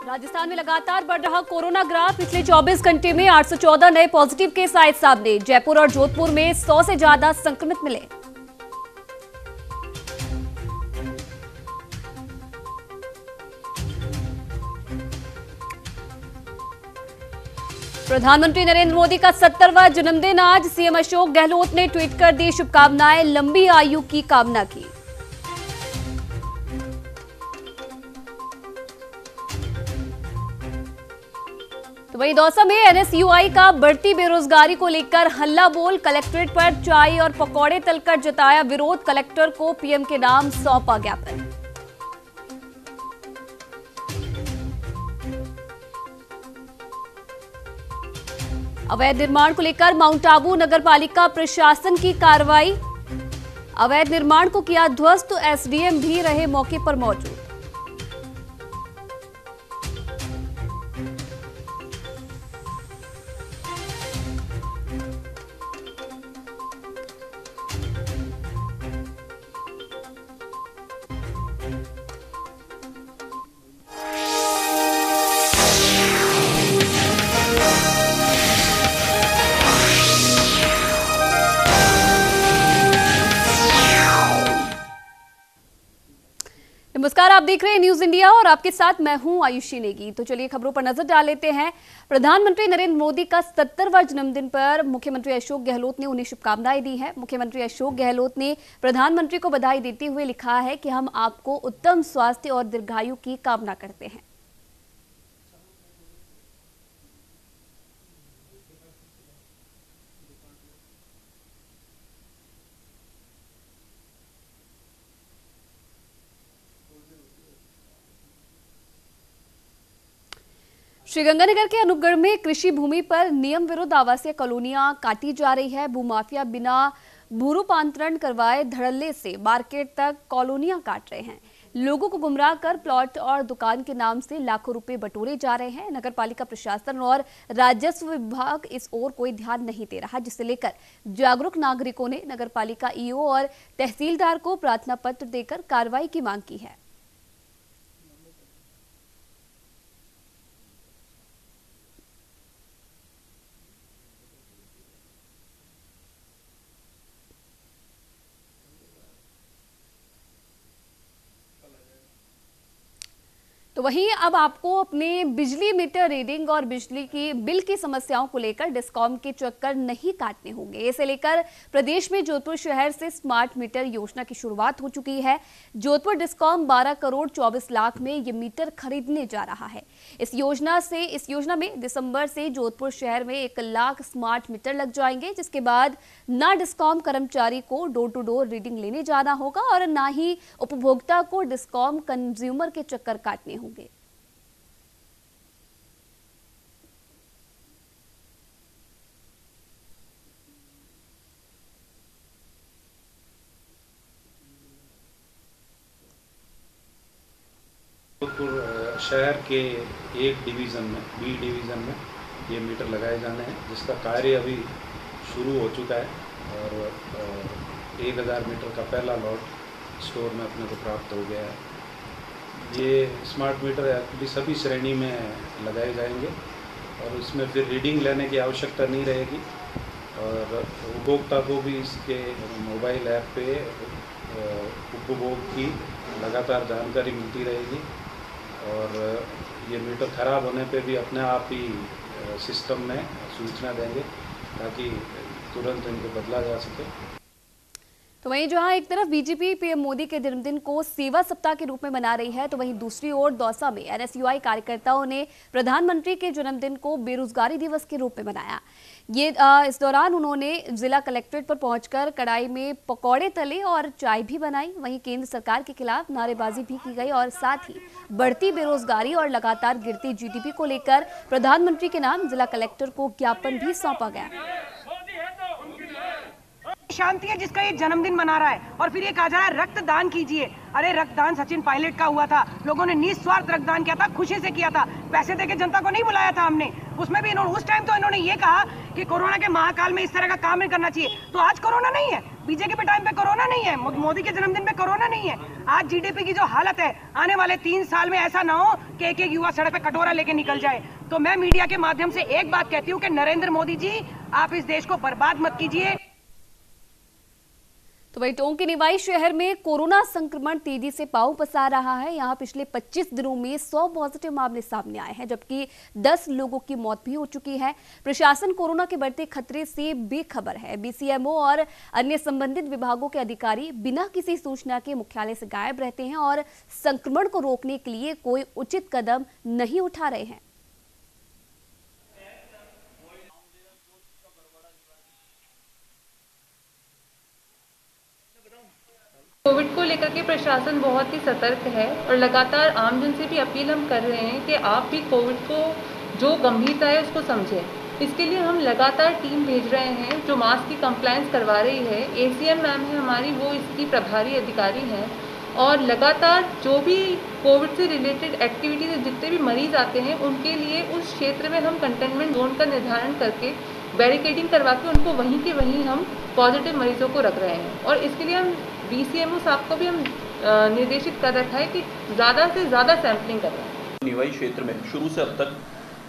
राजस्थान में लगातार बढ़ रहा कोरोना ग्राफ। पिछले 24 घंटे में 814 नए पॉजिटिव केस आए सामने। जयपुर और जोधपुर में 100 से ज्यादा संक्रमित मिले। प्रधानमंत्री नरेंद्र मोदी का 70वां जन्मदिन आज। सीएम अशोक गहलोत ने ट्वीट कर दी शुभकामनाएं, लंबी आयु की कामना की। तो वहीं दौसा में एनएसयूआई का बढ़ती बेरोजगारी को लेकर हल्ला बोल। कलेक्ट्रेट पर चाय और पकौड़े तलकर जताया विरोध। कलेक्टर को पीएम के नाम सौंपा ज्ञापन। अवैध निर्माण को लेकर माउंट आबू नगरपालिका प्रशासन की कार्रवाई। अवैध निर्माण को किया ध्वस्त। एसडीएम भी रहे मौके पर मौजूद। नमस्कार, आप देख रहे हैं न्यूज इंडिया और आपके साथ मैं हूं आयुषी नेगी। तो चलिए खबरों पर नजर डाल लेते हैं। प्रधानमंत्री नरेंद्र मोदी का 70वां जन्मदिन पर मुख्यमंत्री अशोक गहलोत ने उन्हें शुभकामनाएं दी है। मुख्यमंत्री अशोक गहलोत ने प्रधानमंत्री को बधाई देते हुए लिखा है कि हम आपको उत्तम स्वास्थ्य और दीर्घायु की कामना करते हैं। श्रीगंगानगर के अनूपगढ़ में कृषि भूमि पर नियम विरुद्ध आवासीय कॉलोनियां काटी जा रही है। भूमाफिया बिना भू रूपांतरण करवाए धड़ल्ले से मार्केट तक कॉलोनियां काट रहे हैं। लोगों को गुमराह कर प्लॉट और दुकान के नाम से लाखों रुपए बटोरे जा रहे हैं। नगरपालिका प्रशासन और राजस्व विभाग इस ओर कोई ध्यान नहीं दे रहा, जिसे लेकर जागरूक नागरिकों ने नगरपालिका ईओ और तहसीलदार को प्रार्थना पत्र देकर कार्रवाई की मांग की है। तो वहीं अब आपको अपने बिजली मीटर रीडिंग और बिजली की बिल की समस्याओं को लेकर डिस्कॉम के चक्कर नहीं काटने होंगे। इसे लेकर प्रदेश में जोधपुर शहर से स्मार्ट मीटर योजना की शुरुआत हो चुकी है। जोधपुर डिस्कॉम 12 करोड़ 24 लाख में ये मीटर खरीदने जा रहा है। इस योजना में दिसंबर से जोधपुर शहर में 1 लाख स्मार्ट मीटर लग जाएंगे, जिसके बाद न डिस्कॉम कर्मचारी को डोर टू डोर रीडिंग लेने जाना होगा और न ही उपभोक्ता को डिस्कॉम कंज्यूमर के चक्कर काटने होंगे। जोधपुर शहर के एक डिवीज़न में, बी डिवीज़न में ये मीटर लगाए जाने हैं, जिसका कार्य अभी शुरू हो चुका है और 1000 मीटर का पहला लॉट स्टोर में अपने को प्राप्त हो गया है। ये स्मार्ट मीटर एक्चुअली सभी श्रेणी में लगाए जाएंगे और उसमें फिर रीडिंग लेने की आवश्यकता नहीं रहेगी और उपभोक्ता को भी इसके मोबाइल ऐप पे उपभोग की लगातार जानकारी मिलती रहेगी और ये मीटर ख़राब होने पे भी अपने आप ही सिस्टम में सूचना देंगे ताकि तुरंत इनको बदला जा सके। तो वहीं जहां एक तरफ बीजेपी पीएम मोदी के जन्मदिन को सेवा सप्ताह के रूप में मना रही है, तो वहीं दूसरी ओर दौसा में एनएसयूआई कार्यकर्ताओं ने प्रधानमंत्री के जन्मदिन को बेरोजगारी दिवस के रूप में मनाया। इस दौरान उन्होंने जिला कलेक्ट्रेट पर पहुंचकर कढ़ाई में पकौड़े तले और चाय भी बनाई। वहीं केंद्र सरकार के खिलाफ नारेबाजी भी की गई और साथ ही बढ़ती बेरोजगारी और लगातार गिरती जीडीपी को लेकर प्रधानमंत्री के नाम जिला कलेक्टर को ज्ञापन भी सौंपा गया। शांति है जिसका ये जन्मदिन मना रहा है और फिर ये कहा जा रहा है रक्तदान कीजिए। अरे रक्तदान सचिन पायलट का हुआ था, लोगों ने निस्वार्थ रक्तदान किया था, खुशी से किया था, पैसे देके जनता को नहीं बुलाया था हमने। उसमें भी उस टाइम तो इन्होंने ये कहा कि कोरोना के महाकाल में इस तरह का काम नहीं करना चाहिए। तो आज कोरोना नहीं है, बीजेपी के टाइम पे कोरोना नहीं है, मोदी के जन्मदिन पे कोरोना नहीं है। आज जीडीपी की जो हालत है, आने वाले 3 साल में ऐसा ना हो कि एक एक युवा सड़क पे कटोरा लेके निकल जाए। तो मैं मीडिया के माध्यम से एक बात कहती हूँ कि नरेंद्र मोदी जी, आप इस देश को बर्बाद मत कीजिए। तो वही टोंक के निवाई शहर में कोरोना संक्रमण तेजी से पांव पसार रहा है। यहां पिछले 25 दिनों में 100 पॉजिटिव मामले सामने आए हैं, जबकि 10 लोगों की मौत भी हो चुकी है। प्रशासन कोरोना के बढ़ते खतरे से बेखबर है। बीसीएमओ और अन्य संबंधित विभागों के अधिकारी बिना किसी सूचना के मुख्यालय से गायब रहते हैं और संक्रमण को रोकने के लिए कोई उचित कदम नहीं उठा रहे हैं। कोविड को लेकर के प्रशासन बहुत ही सतर्क है और लगातार आमजन से भी अपील हम कर रहे हैं कि आप भी कोविड को जो गंभीरता है उसको समझें। इसके लिए हम लगातार टीम भेज रहे हैं जो मास्क की कंप्लायंस करवा रही है। एसीएम मैम है हमारी, वो इसकी प्रभारी अधिकारी हैं और लगातार जो भी कोविड से रिलेटेड एक्टिविटीज जितने भी मरीज आते हैं उनके लिए उस क्षेत्र में हम कंटेनमेंट जोन का निर्धारण करके बैरिकेडिंग करवा के उनको वहीं के वहीं हम पॉजिटिव मरीजों को रख रहे हैं। और इसके लिए हम बीसीएमओ साहब को भी हम निर्देशित कर रखा है कि ज़्यादा से ज़्यादा सैंपलिंग कर रहे हैं। निवाई क्षेत्र में शुरू से अब तक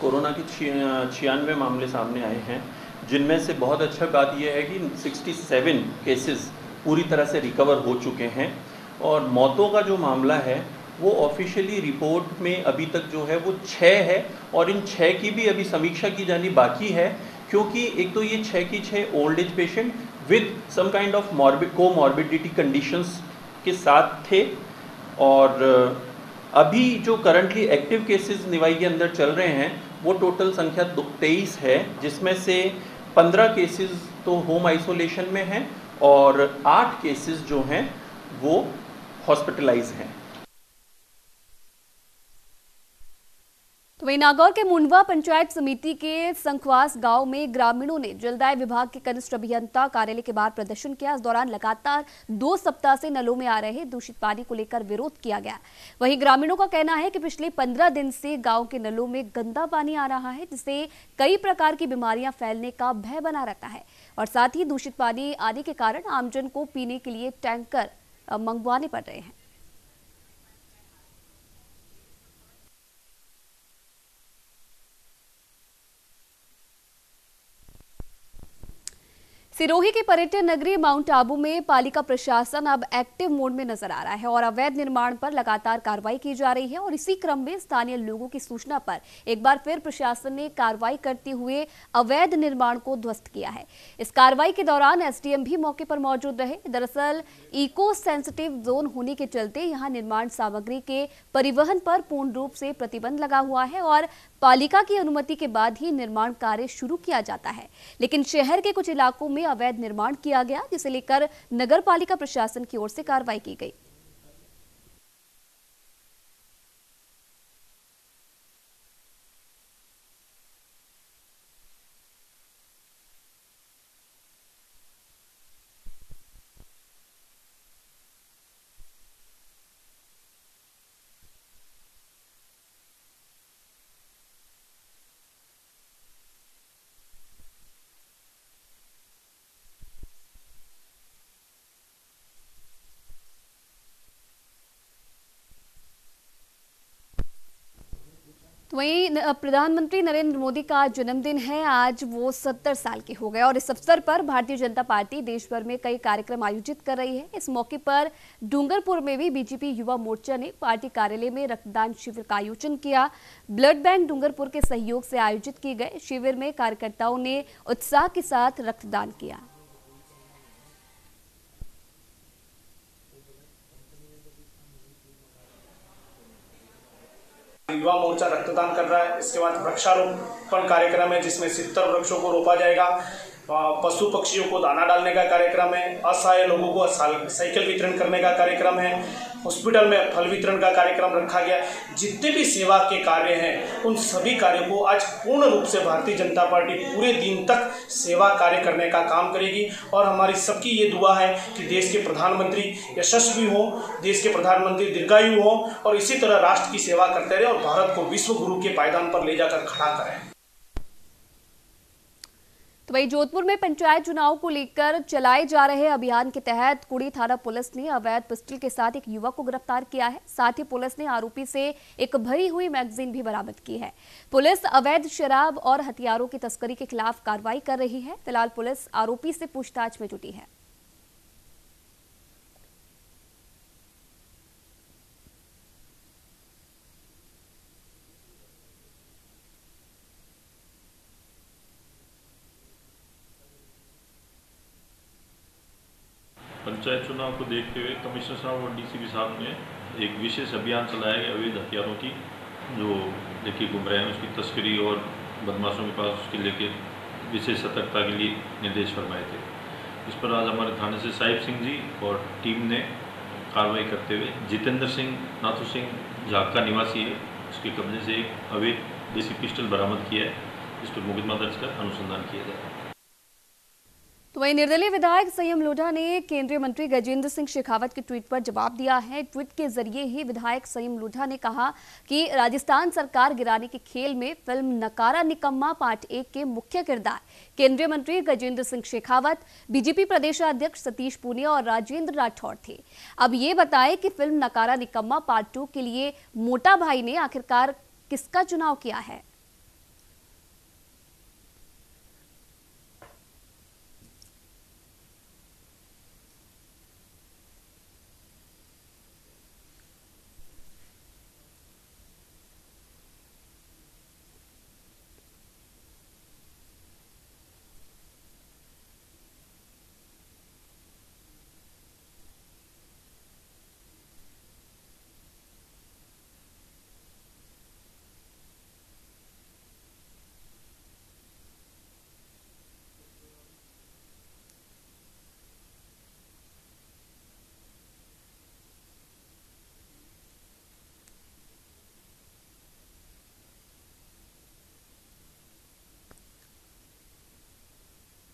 कोरोना के 96 मामले सामने आए हैं, जिनमें से बहुत अच्छा बात यह है कि 67 केसेस पूरी तरह से रिकवर हो चुके हैं और मौतों का जो मामला है वो ऑफिशियली रिपोर्ट में अभी तक जो है वो 6 है और इन 6 की भी अभी समीक्षा की जानी बाकी है, क्योंकि एक तो ये 6 की 6 old age patient with some kind of comorbidity conditions के साथ थे और अभी जो करंटली एक्टिव केसेस निवाई के अंदर चल रहे हैं वो टोटल संख्या 23 है, जिसमें से 15 केसेस तो होम आइसोलेशन में हैं और 8 केसेस जो हैं वो हॉस्पिटलाइज हैं। तो वही नागौर के मुंडवा पंचायत समिति के संखवास गांव में ग्रामीणों ने जलदाय विभाग के कनिष्ठ अभियंता कार्यालय के बाहर प्रदर्शन किया। इस दौरान लगातार 2 सप्ताह से नलों में आ रहे दूषित पानी को लेकर विरोध किया गया। वहीं ग्रामीणों का कहना है कि पिछले 15 दिन से गांव के नलों में गंदा पानी आ रहा है, जिससे कई प्रकार की बीमारियां फैलने का भय बना रहता है और साथ ही दूषित पानी आने के कारण आमजन को पीने के लिए टैंकर मंगवाने पड़ रहे हैं। सिरोही के पर्यटन नगरी माउंट आबू में पालिका प्रशासन अब एक्टिव मोड में नजर आ रहा है और अवैध निर्माण पर लगातार कार्रवाई की जा रही है और इसी क्रम में स्थानीय लोगों की सूचना पर एक बार फिर प्रशासन ने कार्रवाई करते हुए अवैध निर्माण को ध्वस्त किया है। इस कार्रवाई के दौरान एसडीएम भी मौके पर मौजूद रहे। दरअसल इको सेंसिटिव जोन होने के चलते यहां निर्माण सामग्री के परिवहन पर पूर्ण रूप से प्रतिबंध लगा हुआ है और पालिका की अनुमति के बाद ही निर्माण कार्य शुरू किया जाता है, लेकिन शहर के कुछ इलाकों में अवैध निर्माण किया गया, जिसे लेकर नगर पालिका प्रशासन की ओर से कार्रवाई की गई। तो वहीं प्रधानमंत्री नरेंद्र मोदी का जन्मदिन है। आज वो 70 साल के हो गए और इस अवसर पर भारतीय जनता पार्टी देश भर में कई कार्यक्रम आयोजित कर रही है। इस मौके पर डूंगरपुर में भी बीजेपी युवा मोर्चा ने पार्टी कार्यालय में रक्तदान शिविर का आयोजन किया। ब्लड बैंक डूंगरपुर के सहयोग से आयोजित किए गए शिविर में कार्यकर्ताओं ने उत्साह के साथ रक्तदान किया। युवा मोर्चा रक्तदान कर रहा है। इसके बाद वृक्षारोपण कार्यक्रम है जिसमें 70 वृक्षों को रोपा जाएगा। पशु पक्षियों को दाना डालने का कार्यक्रम है। असहाय लोगों को साइकिल वितरण करने का कार्यक्रम है। हॉस्पिटल में फल वितरण का कार्यक्रम रखा गया। जितने भी सेवा के कार्य हैं उन सभी कार्यों को आज पूर्ण रूप से भारतीय जनता पार्टी पूरे दिन तक सेवा कार्य करने का काम करेगी और हमारी सबकी ये दुआ है कि देश के प्रधानमंत्री यशस्वी हो, देश के प्रधानमंत्री दीर्घायु हो और इसी तरह राष्ट्र की सेवा करते रहे और भारत को विश्व गुरु के पायदान पर ले जाकर खड़ा करें। तो वहीं जोधपुर में पंचायत चुनाव को लेकर चलाए जा रहे अभियान के तहत कुड़ी थाना पुलिस ने अवैध पिस्टल के साथ एक युवक को गिरफ्तार किया है। साथ ही पुलिस ने आरोपी से एक भरी हुई मैगजीन भी बरामद की है। पुलिस अवैध शराब और हथियारों की तस्करी के खिलाफ कार्रवाई कर रही है। फिलहाल पुलिस आरोपी से पूछताछ में जुटी है। पंचायत चुनाव को देखते हुए कमिश्नर साहब और डीसीपी साहब ने एक विशेष अभियान चलाया है अवैध हथियारों की जो लेके घूम रहे हैं उसकी तस्करी और बदमाशों के पास उसके लेके विशेष सतर्कता के लिए निर्देश फरमाए थे। इस पर आज हमारे थाने से साहिब सिंह जी और टीम ने कार्रवाई करते हुए जितेंद्र सिंह नाथू सिंह झाका निवासी है उसके कब्जे से एक अवैध देसी पिस्टल बरामद किया है। इस पर मुकदमा दर्ज कर अनुसंधान किया जाएगा। तो वहीं निर्दलीय विधायक संयम लोढ़ा ने केंद्रीय मंत्री गजेंद्र सिंह शेखावत के ट्वीट पर जवाब दिया है। ट्वीट के जरिए ही विधायक संयम लोढ़ा ने कहा कि राजस्थान सरकार गिराने के खेल में फिल्म नकारा निकम्मा पार्ट 1 के मुख्य किरदार केंद्रीय मंत्री गजेंद्र सिंह शेखावत, बीजेपी प्रदेशाध्यक्ष सतीश पूनिया और राजेंद्र राठौड़ थे। अब ये बताएं कि फिल्म नकारा निकम्मा पार्ट 2 के लिए मोटा भाई ने आखिरकार किसका चुनाव किया है।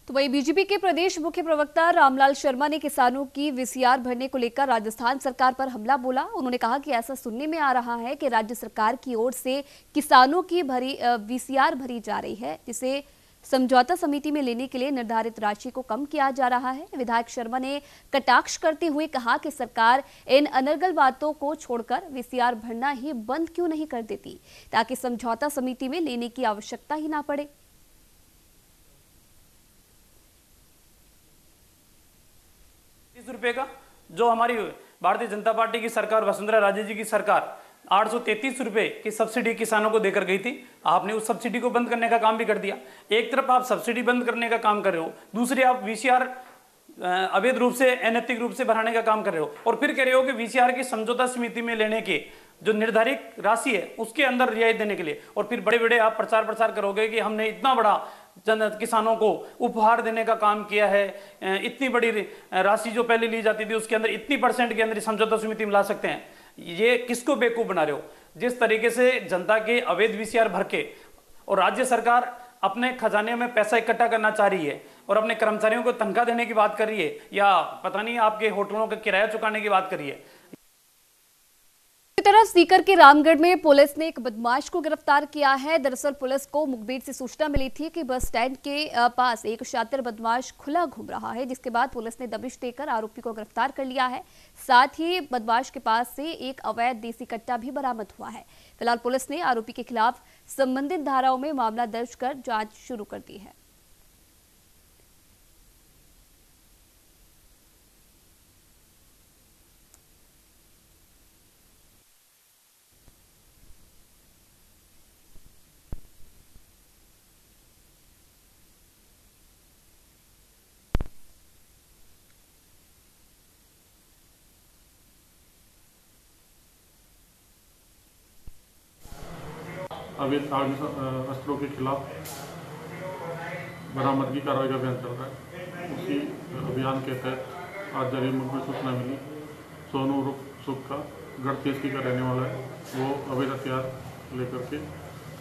तो वहीं बीजेपी के प्रदेश मुख्य प्रवक्ता रामलाल शर्मा ने किसानों की वीसीआर भरने को लेकर राजस्थान सरकार पर हमला बोला। उन्होंने कहा कि ऐसा सुनने में आ रहा है कि राज्य सरकार की ओर से किसानों की वीसीआर भरी जा रही है, जिसे समझौता समिति में लेने के लिए निर्धारित राशि को कम किया जा रहा है। विधायक शर्मा ने कटाक्ष करते हुए कहा कि सरकार इन अनर्गल बातों को छोड़कर वीसीआर भरना ही बंद क्यों नहीं कर देती, ताकि समझौता समिति में लेने की आवश्यकता ही ना पड़े। ₹30 का जो हमारी भारतीय जनता पार्टी की सरकार, वसुंधरा राजे जी की सरकार 833 रुपए की सब्सिडी किसानों को देकर गई थी, आपने उस सब्सिडी को बंद करने का काम भी कर दिया। एक तरफ आप सब्सिडी बंद करने का काम कर रहे हो, दूसरी आप वीसीआर अवैध रूप से, अनैतिक रूप से बढ़ाने का काम कर रहे हो, और फिर कह रहे हो कि वीसीआर की समझौता समिति में लेने के जो निर्धारित राशि है उसके अंदर रियायत देने के लिए, और फिर बड़े बड़े आप प्रचार करोगे कि हमने इतना बड़ा किसानों को उपहार देने का काम किया है, इतनी बड़ी राशि जो पहले ली जाती थी उसके अंदर इतनी % के अंदर समझौता समिति में ला सकते हैं। ये किसको बेवकूफ बना रहे हो? जिस तरीके से जनता के अवैध वीसीआर भर के और राज्य सरकार अपने खजाने में पैसा इकट्ठा करना चाह रही है और अपने कर्मचारियों को तनख्वाह देने की बात कर रही है, या पता नहीं आपके होटलों का किराया चुकाने की बात कर रही है। तरफ सीकर के रामगढ़ में पुलिस ने एक बदमाश को गिरफ्तार किया है। दरअसल पुलिस को मुखबिर से सूचना मिली थी कि बस स्टैंड के पास एक शातिर बदमाश खुला घूम रहा है, जिसके बाद पुलिस ने दबिश देकर आरोपी को गिरफ्तार कर लिया है। साथ ही बदमाश के पास से एक अवैध देसी कट्टा भी बरामद हुआ है। फिलहाल पुलिस ने आरोपी के खिलाफ संबंधित धाराओं में मामला दर्ज कर जांच शुरू कर दी है। अवैध अस्त्रों के खिलाफ बरामदगी कार्रवाई का अभियान चल रहा है। उसी अभियान के तहत आज जरिए मुखबिर सूचना मिली, सोनू उर्फ सुख का गढ़ तेजकी का रहने वाला है, वो अवैध हथियार लेकर के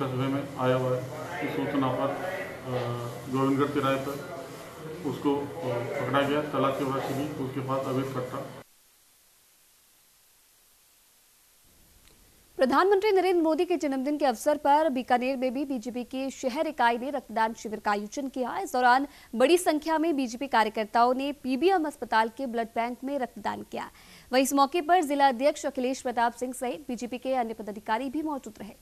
कस्बे में आया हुआ है। इस सूचना पर गोविंदगढ़ तिराहे पर उसको पकड़ा गया, तलाशी वलाशी की, उसके पास अवैध कट्टा। प्रधानमंत्री नरेंद्र मोदी के जन्मदिन के अवसर पर बीकानेर में भी बीजेपी की शहर इकाई ने रक्तदान शिविर का आयोजन किया। इस दौरान बड़ी संख्या में बीजेपी कार्यकर्ताओं ने पीबीएम अस्पताल के ब्लड बैंक में रक्तदान किया। वहीं इस मौके पर जिला अध्यक्ष अखिलेश प्रताप सिंह सहित बीजेपी के अन्य पदाधिकारी भी मौजूद रहे।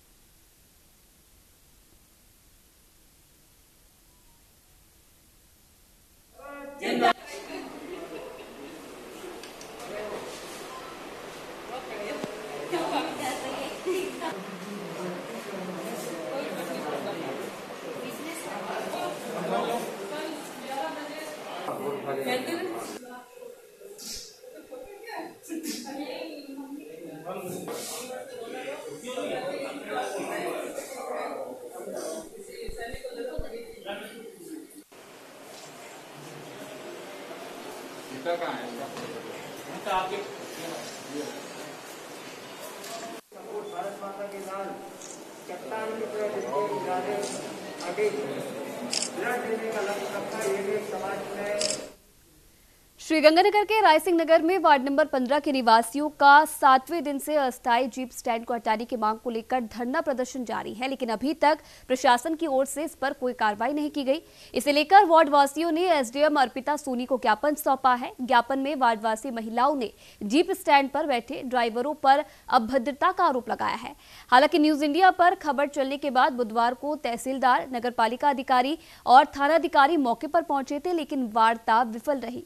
भारत माता के लाल चट्टान की तरह जिसके इरादे आगे ब्लड देने का लक्ष्य रखा, ये भी समाज में। श्रीगंगानगर के रायसिंह नगर में वार्ड नंबर 15 के निवासियों का 7वें दिन से अस्थायी जीप स्टैंड को हटाने की मांग को लेकर धरना प्रदर्शन जारी है, लेकिन अभी तक प्रशासन की ओर से इस पर कोई कार्रवाई नहीं की गई। इसे लेकर वार्ड वासियों ने एसडीएम अर्पिता सोनी को ज्ञापन सौंपा है। ज्ञापन में वार्डवासी महिलाओं ने जीप स्टैंड पर बैठे ड्राइवरों पर अभद्रता का आरोप लगाया है। हालांकि न्यूज इंडिया पर खबर चलने के बाद बुधवार को तहसीलदार, नगरपालिका अधिकारी और थानाधिकारी मौके पर पहुंचे थे, लेकिन वार्ता विफल रही।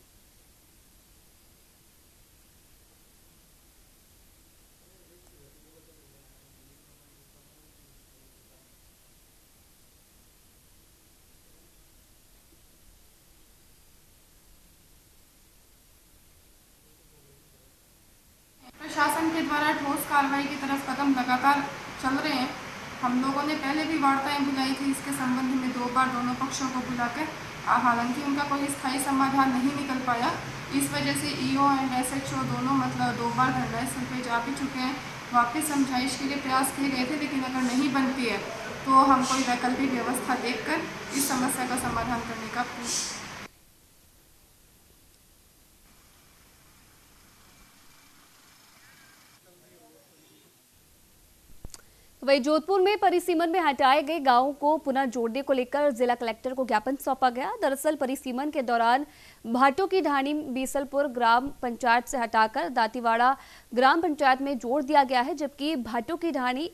प्रशासन के द्वारा ठोस कार्रवाई की तरफ कदम लगातार चल रहे हैं। हम लोगों ने पहले भी वार्ताएं बुलाई थी इसके संबंध में 2 बार दोनों पक्षों को बुलाकर, हालांकि उनका कोई स्थायी समाधान नहीं निकल पाया। इस वजह से ईओ एंड एसएचओ दोनों 2 बार धरनास्थल पे जा भी चुके हैं। वापस समझाइश के लिए प्रयास किए गए थे, लेकिन अगर नहीं बनती है तो हम कोई वैकल्पिक व्यवस्था देखकर इस समस्या का समाधान करने का वहीं जोधपुर में परिसीमन में हटाए गए गांवों को पुनः जोड़ने को लेकर जिला कलेक्टर को ज्ञापन सौंपा गया। दरअसल परिसीमन के दौरान भाटों की ढाणी बीसलपुर ग्राम पंचायत से हटाकर दातीवाड़ा ग्राम पंचायत में जोड़ दिया गया है, जबकि भाटों की ढाणी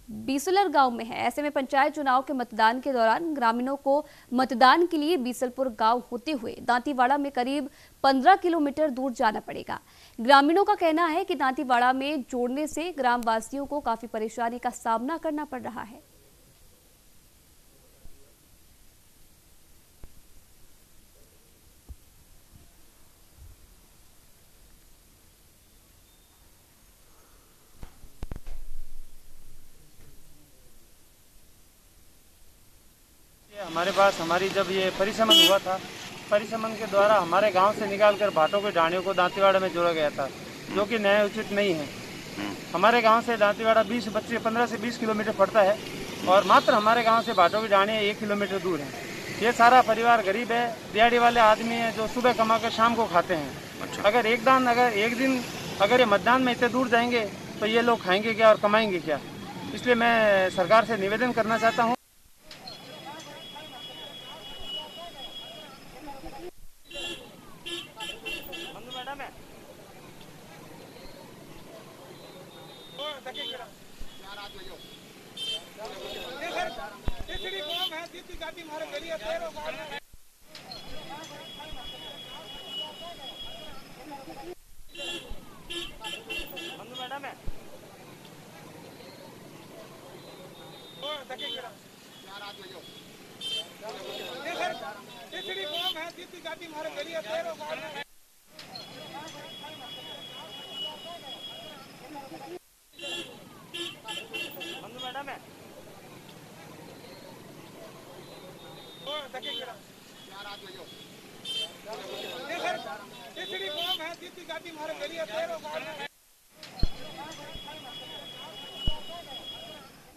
बीसलर गांव में है। ऐसे में पंचायत चुनाव के मतदान के दौरान ग्रामीणों को मतदान के लिए बीसलपुर गांव होते हुए दांतीवाड़ा में करीब 15 किलोमीटर दूर जाना पड़ेगा। ग्रामीणों का कहना है कि दांतीवाड़ा में जोड़ने से ग्रामवासियों को काफी परेशानी का सामना करना पड़ रहा है। हमारे पास जब ये परिसमन हुआ था, परिसमन के द्वारा हमारे गांव से निकालकर भाटों की ढाणियों को दांतीवाड़ा में जोड़ा गया था, जो कि न्याय उचित नहीं है। हमारे गांव से दांतीवाड़ा 15 से 20 किलोमीटर पड़ता है और मात्र हमारे गांव से भाटों की ढाणियाँ 1 किलोमीटर दूर है। ये सारा परिवार गरीब है, दिहाड़ी वाले आदमी हैं जो सुबह कमा कर शाम को खाते हैं। अच्छा। अगर एक दिन ये मतदान में इतने दूर जाएंगे तो ये लोग खाएंगे क्या और कमाएंगे क्या? इसलिए मैं सरकार से निवेदन करना चाहता हूँ।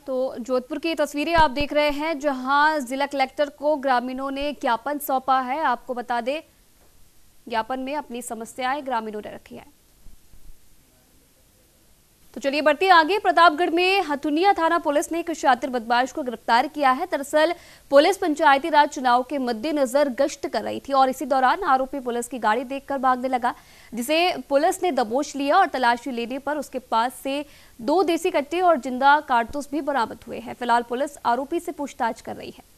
तो जोधपुर की तस्वीरें आप देख रहे हैं, जहां जिला कलेक्टर को ग्रामीणों ने ज्ञापन सौंपा है। आपको बता दें, ज्ञापन में अपनी समस्याएं ग्रामीणों ने रखी है। तो चलिए बढ़ते आगे। प्रतापगढ़ में हथुनिया थाना पुलिस ने एक शातिर बदमाश को गिरफ्तार किया है। दरअसल पुलिस पंचायती राज चुनाव के मद्देनजर गश्त कर रही थी और इसी दौरान आरोपी पुलिस की गाड़ी देखकर भागने लगा, जिसे पुलिस ने दबोच लिया और तलाशी लेने पर उसके पास से 2 देसी कट्टे और जिंदा कारतूस भी बरामद हुए हैं। फिलहाल पुलिस आरोपी से पूछताछ कर रही है।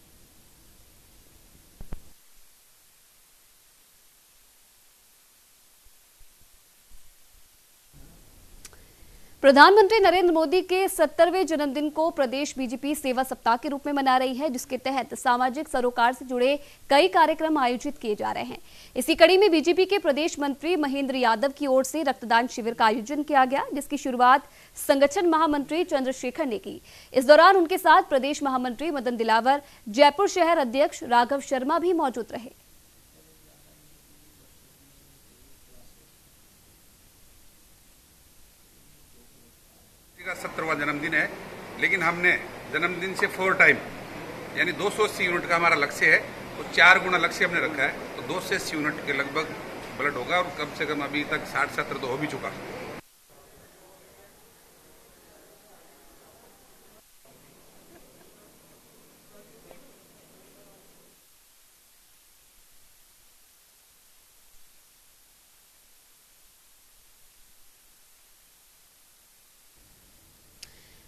प्रधानमंत्री नरेंद्र मोदी के 70वें जन्मदिन को प्रदेश बीजेपी सेवा सप्ताह के रूप में मना रही है, जिसके तहत सामाजिक सरोकार से जुड़े कई कार्यक्रम आयोजित किए जा रहे हैं। इसी कड़ी में बीजेपी के प्रदेश मंत्री महेंद्र यादव की ओर से रक्तदान शिविर का आयोजन किया गया, जिसकी शुरुआत संगठन महामंत्री चंद्रशेखर ने की। इस दौरान उनके साथ प्रदेश महामंत्री मदन दिलावर, जयपुर शहर अध्यक्ष राघव शर्मा भी मौजूद रहे। का 70वां जन्मदिन है, लेकिन हमने जन्मदिन से 4 टाइम यानी 280 यूनिट का हमारा लक्ष्य है, तो 4 गुना लक्ष्य हमने रखा है, तो 280 यूनिट के लगभग ब्लड होगा और कम से कम अभी तक 60-70 तो हो भी चुका।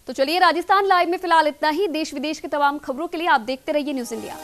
तो चलिए राजस्थान लाइव में फिलहाल इतना ही। देश विदेश के तमाम खबरों के लिए आप देखते रहिए न्यूज़ इंडिया।